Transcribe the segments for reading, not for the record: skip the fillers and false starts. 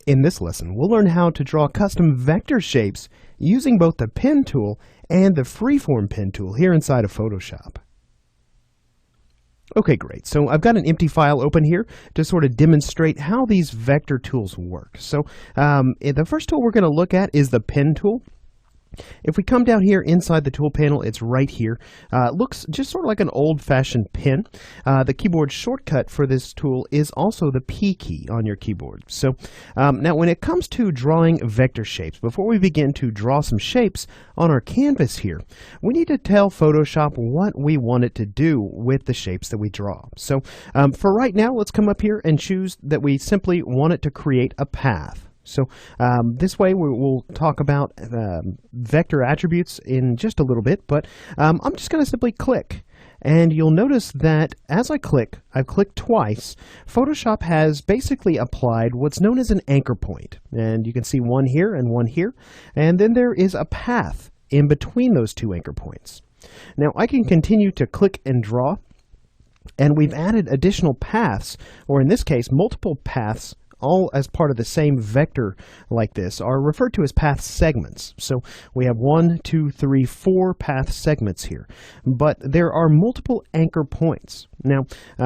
In this lesson, we'll learn how to draw custom vector shapes using both the Pen tool and the Freeform Pen tool here inside of Photoshop. Okay, great. So I've got an empty file open here to sort of demonstrate how these vector tools work. So the first tool we're going to look at is the Pen tool. If we come down here inside the tool panel, it's right here. It looks just sort of like an old-fashioned pen. The keyboard shortcut for this tool is also the P key on your keyboard. So now when it comes to drawing vector shapes, before we begin to draw some shapes on our canvas here, we need to tell Photoshop what we want it to do with the shapes that we draw. So for right now, let's come up here and choose that we simply want it to create a path. So this way we'll talk about vector attributes in just a little bit, but I'm just going to simply click. And you'll notice that as I've clicked twice, Photoshop has basically applied what's known as an anchor point. And you can see one here and one here. And then there is a path in between those two anchor points. Now I can continue to click and draw, and we've added additional paths, or in this case, multiple paths, all as part of the same vector like this, are referred to as path segments. So we have 1, 2, 3, 4 path segments here, but there are multiple anchor points. Now,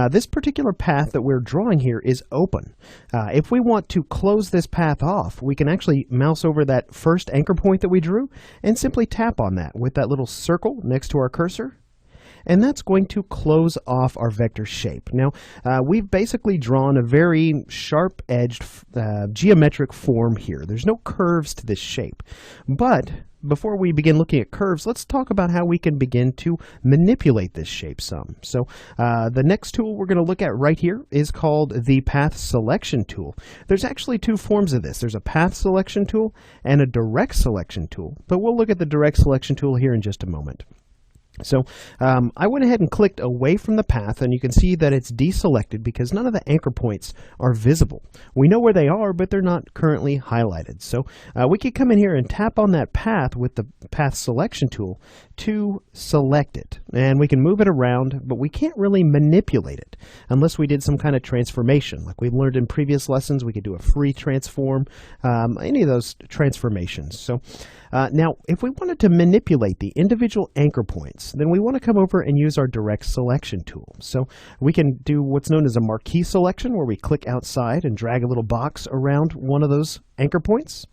this particular path that we're drawing here is open. If we want to close this path off, we can actually mouse over that first anchor point that we drew and simply tap on that with that little circle next to our cursor. And that's going to close off our vector shape. Now, we've basically drawn a very sharp-edged geometric form here. There's no curves to this shape. But before we begin looking at curves, let's talk about how we can begin to manipulate this shape some. So the next tool we're going to look at right here is called the Path Selection tool. There's actually two forms of this. There's a Path Selection tool and a Direct Selection tool. But we'll look at the Direct Selection tool here in just a moment. So I went ahead and clicked away from the path, and you can see that it's deselected because none of the anchor points are visible. We know where they are, but they're not currently highlighted. So we can come in here and tap on that path with the Path Selection tool to select it. And we can move it around, but we can't really manipulate it unless we did some kind of transformation. Like we've learned in previous lessons, we could do a free transform, any of those transformations. So now, if we wanted to manipulate the individual anchor points, then we want to come over and use our Direct Selection tool. So we can do what's known as a marquee selection, where we click outside and drag a little box around one of those anchor points.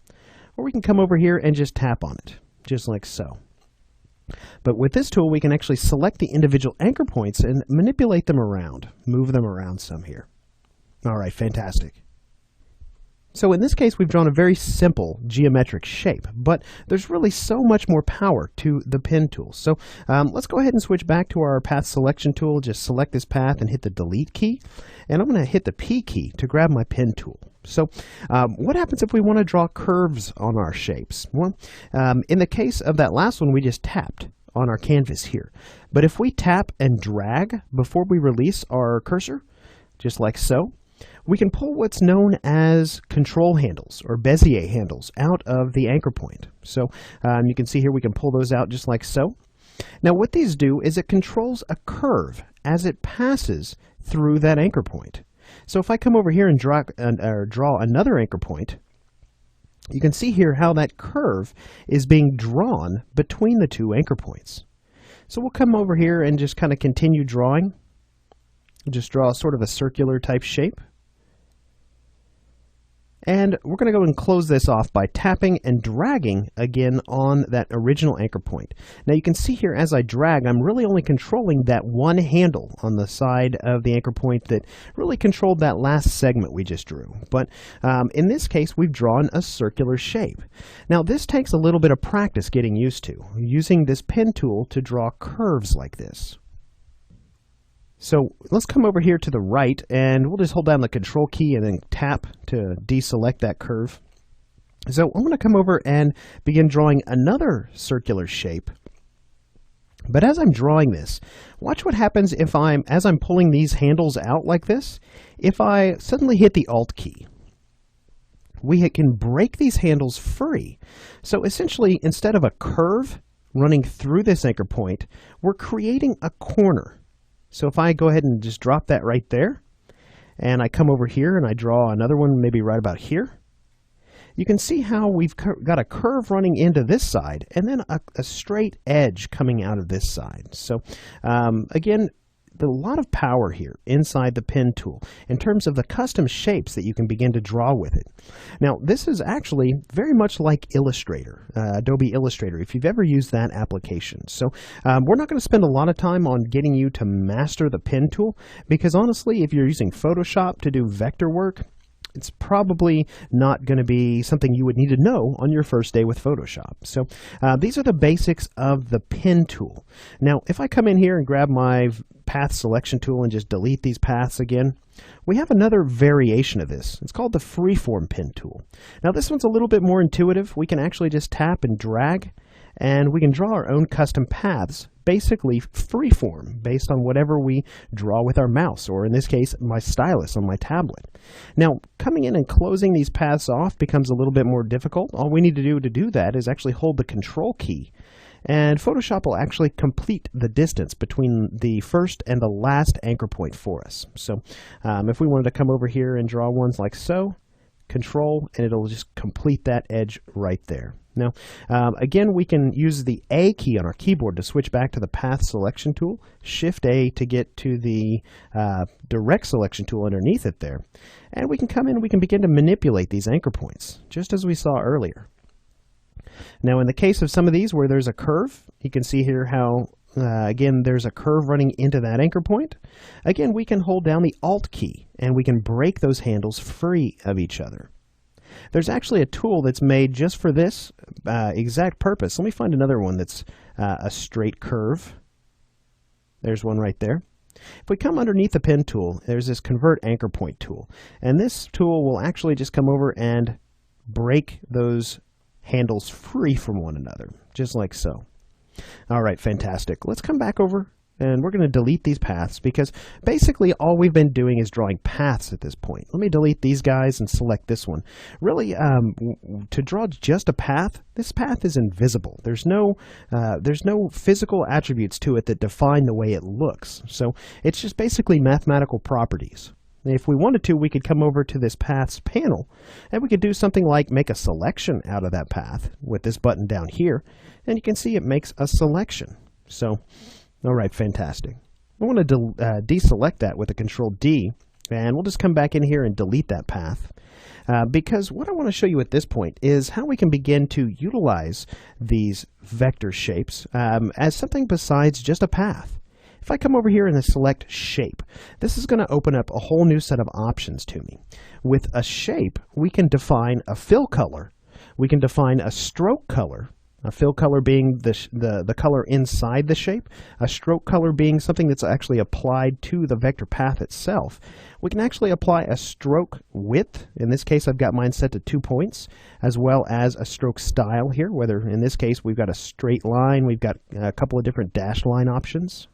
Or we can come over here and just tap on it, just like so. But with this tool, we can actually select the individual anchor points and manipulate them around, move them around some here. All right, fantastic. So in this case, we've drawn a very simple geometric shape, but there's really so much more power to the Pen tool. So let's go ahead and switch back to our Path Selection tool. Just select this path and hit the Delete key. And I'm going to hit the P key to grab my Pen tool. So what happens if we want to draw curves on our shapes? Well, in the case of that last one, we just tapped on our canvas here. But if we tap and drag before we release our cursor, just like so, we can pull what's known as control handles or Bezier handles out of the anchor point. So you can see here we can pull those out just like so. Now what these do is it controls a curve as it passes through that anchor point. So if I come over here and draw another anchor point, you can see here how that curve is being drawn between the two anchor points. So we'll come over here and just kind of continue drawing. Just draw sort of a circular type shape. And we're going to go and close this off by tapping and dragging again on that original anchor point. Now you can see here as I drag, I'm really only controlling that one handle on the side of the anchor point that really controlled that last segment we just drew. But in this case, we've drawn a circular shape. Now this takes a little bit of practice getting used to, using this pen tool to draw curves like this. So let's come over here to the right, and we'll just hold down the Control key and then tap to deselect that curve. So I'm going to come over and begin drawing another circular shape. But as I'm drawing this, watch what happens if as I'm pulling these handles out like this, if I suddenly hit the Alt key. We can break these handles free. So essentially, instead of a curve running through this anchor point, we're creating a corner. So if I go ahead and just drop that right there, and I come over here and I draw another one maybe right about here, you can see how we've got a curve running into this side and then a straight edge coming out of this side. So again, a lot of power here inside the pen tool in terms of the custom shapes that you can begin to draw with it. Now, this is actually very much like Illustrator, Adobe Illustrator, if you've ever used that application. So we're not going to spend a lot of time on getting you to master the pen tool, because honestly, if you're using Photoshop to do vector work, it's probably not going to be something you would need to know on your first day with Photoshop. So these are the basics of the pen tool. Now, if I come in here and grab my path selection tool and just delete these paths again, we have another variation of this. It's called the Freeform Pen Tool. Now, this one's a little bit more intuitive. We can actually just tap and drag, and we can draw our own custom paths, basically freeform, based on whatever we draw with our mouse, or in this case, my stylus on my tablet. Now, coming in and closing these paths off becomes a little bit more difficult. All we need to do that is actually hold the Control key, and Photoshop will actually complete the distance between the first and the last anchor point for us. So if we wanted to come over here and draw ones like so, Control, and it'll just complete that edge right there. Now, again, we can use the A key on our keyboard to switch back to the Path Selection tool, Shift A to get to the Direct Selection tool underneath it there, and we can come in and we can begin to manipulate these anchor points, just as we saw earlier. Now, in the case of some of these where there's a curve, you can see here how, again, there's a curve running into that anchor point. Again, we can hold down the Alt key, and we can break those handles free of each other. There's actually a tool that's made just for this exact purpose. Let me find another one that's a straight curve. There's one right there. If we come underneath the pen tool, there's this Convert Anchor Point tool. And this tool will actually just come over and break those handles free from one another, just like so. All right, fantastic. Let's come back over, and we're going to delete these paths, because basically all we've been doing is drawing paths at this point. Let me delete these guys and select this one. Really, to draw just a path, this path is invisible. There's no physical attributes to it that define the way it looks. So it's just basically mathematical properties. If we wanted to, we could come over to this Paths panel, and we could do something like make a selection out of that path with this button down here, and you can see it makes a selection. So, all right, fantastic. I want to deselect that with a Control D, and we'll just come back in here and delete that path, because what I want to show you at this point is how we can begin to utilize these vector shapes as something besides just a path. If I come over here and select Shape, this is going to open up a whole new set of options to me. With a shape, we can define a fill color. We can define a stroke color, a fill color being the color inside the shape, a stroke color being something that's actually applied to the vector path itself. We can actually apply a stroke width. In this case, I've got mine set to 2 points, as well as a stroke style here, whether in this case we've got a straight line, we've got a couple of different dashed line options,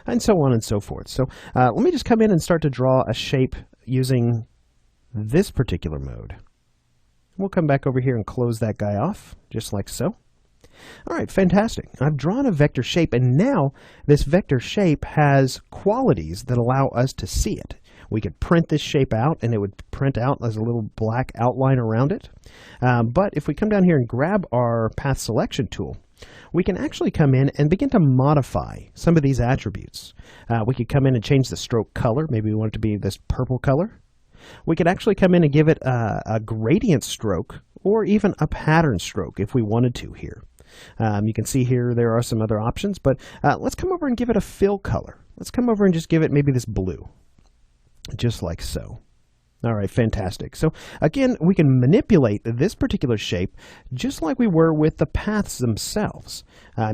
and so on and so forth. So let me just come in and start to draw a shape using this particular mode. We'll come back over here and close that guy off, just like so. All right, fantastic. I've drawn a vector shape, and now this vector shape has qualities that allow us to see it. We could print this shape out, and it would print out as a little black outline around it. But if we come down here and grab our Path Selection tool, we can actually come in and begin to modify some of these attributes. We could come in and change the stroke color. Maybe we want it to be this purple color. We could actually come in and give it a gradient stroke, or even a pattern stroke if we wanted to here. You can see here there are some other options, but let's come over and give it a fill color. Let's come over and just give it maybe this blue, just like so. All right, fantastic. So again, we can manipulate this particular shape just like we were with the paths themselves.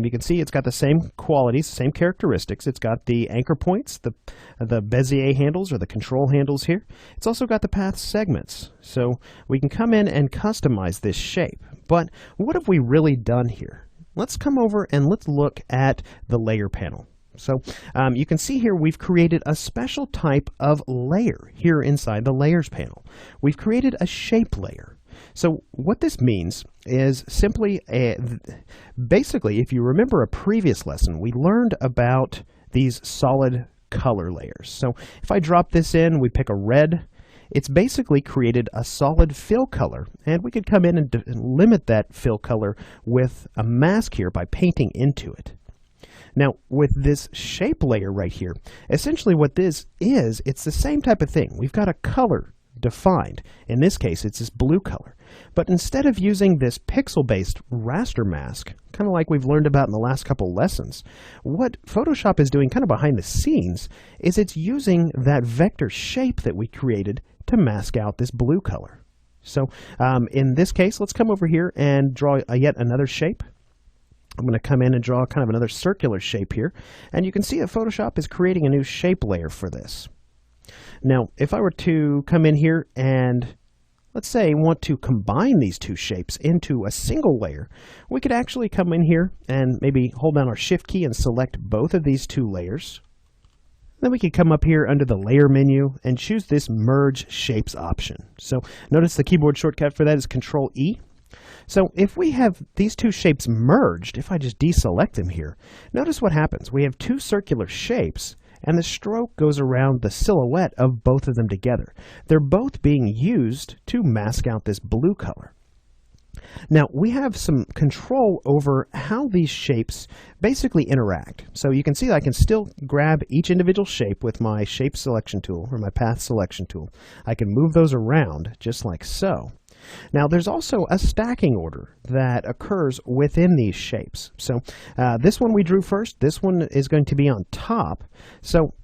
You can see it's got the same qualities, same characteristics. It's got the anchor points, the Bezier handles or the control handles here. It's also got the path segments. So we can come in and customize this shape. But what have we really done here? Let's come over and let's look at the layer panel. So you can see here we've created a special type of layer here inside the Layers panel. We've created a shape layer. So what this means is simply, basically, if you remember a previous lesson, we learned about these solid color layers. So if I drop this in, we pick a red, it's basically created a solid fill color, and we could come in and limit that fill color with a mask here by painting into it. Now, with this shape layer right here, essentially what this is, it's the same type of thing. We've got a color defined. In this case, it's this blue color. But instead of using this pixel-based raster mask, kind of like we've learned about in the last couple lessons, what Photoshop is doing kind of behind the scenes is it's using that vector shape that we created to mask out this blue color. So in this case, let's come over here and draw yet another shape. I'm going to come in and draw kind of another circular shape here, and you can see that Photoshop is creating a new shape layer for this. Now, if I were to come in here and, let's say, want to combine these two shapes into a single layer, we could actually come in here and maybe hold down our Shift key and select both of these two layers. Then we could come up here under the Layer menu and choose this Merge Shapes option. So notice the keyboard shortcut for that is Control-E. So if we have these two shapes merged, if I just deselect them here, notice what happens. We have two circular shapes, and the stroke goes around the silhouette of both of them together. They're both being used to mask out this blue color. Now, we have some control over how these shapes basically interact. So you can see that I can still grab each individual shape with my shape selection tool or my path selection tool. I can move those around just like so. Now, there's also a stacking order that occurs within these shapes. So this one we drew first. This one is going to be on top. So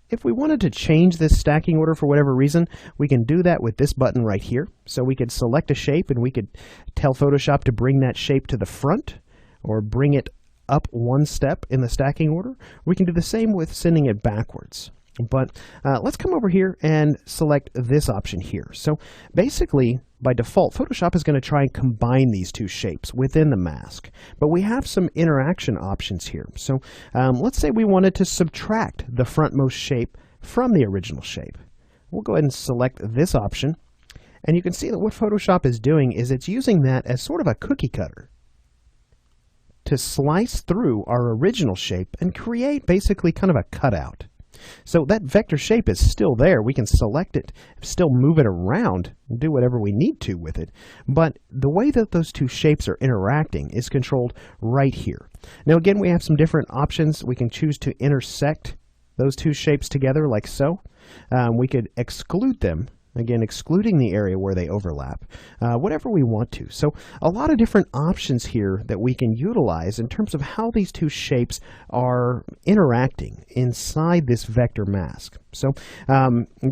if we wanted to change this stacking order for whatever reason, we can do that with this button right here. So we could select a shape and we could tell Photoshop to bring that shape to the front or bring it up one step in the stacking order. We can do the same with sending it backwards. But let's come over here and select this option here. So basically, by default, Photoshop is going to try and combine these two shapes within the mask. But we have some interaction options here. So let's say we wanted to subtract the frontmost shape from the original shape. We'll go ahead and select this option. And you can see that what Photoshop is doing is it's using that as sort of a cookie cutter to slice through our original shape and create basically kind of a cutout. So that vector shape is still there. We can select it, still move it around, do whatever we need to with it. But the way that those two shapes are interacting is controlled right here. Now again, we have some different options. We can choose to intersect those two shapes together like so. We could exclude them. Again, excluding the area where they overlap, whatever we want to. So a lot of different options here that we can utilize in terms of how these two shapes are interacting inside this vector mask. So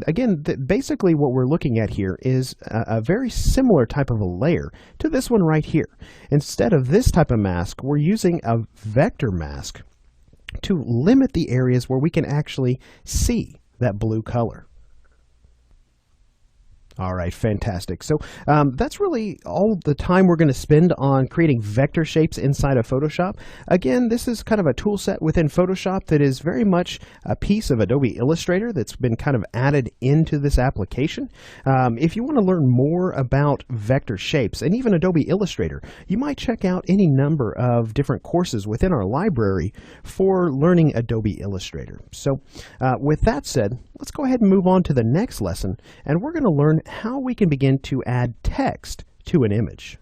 again, basically what we're looking at here is a very similar type of a layer to this one right here. Instead of this type of mask, we're using a vector mask to limit the areas where we can actually see that blue color. All right, fantastic. So that's really all the time we're going to spend on creating vector shapes inside of Photoshop. Again, this is kind of a tool set within Photoshop that is very much a piece of Adobe Illustrator that's been kind of added into this application. If you want to learn more about vector shapes and even Adobe Illustrator, you might check out any number of different courses within our library for learning Adobe Illustrator. So with that said, let's go ahead and move on to the next lesson, and we're going to learn how we can begin to add text to an image.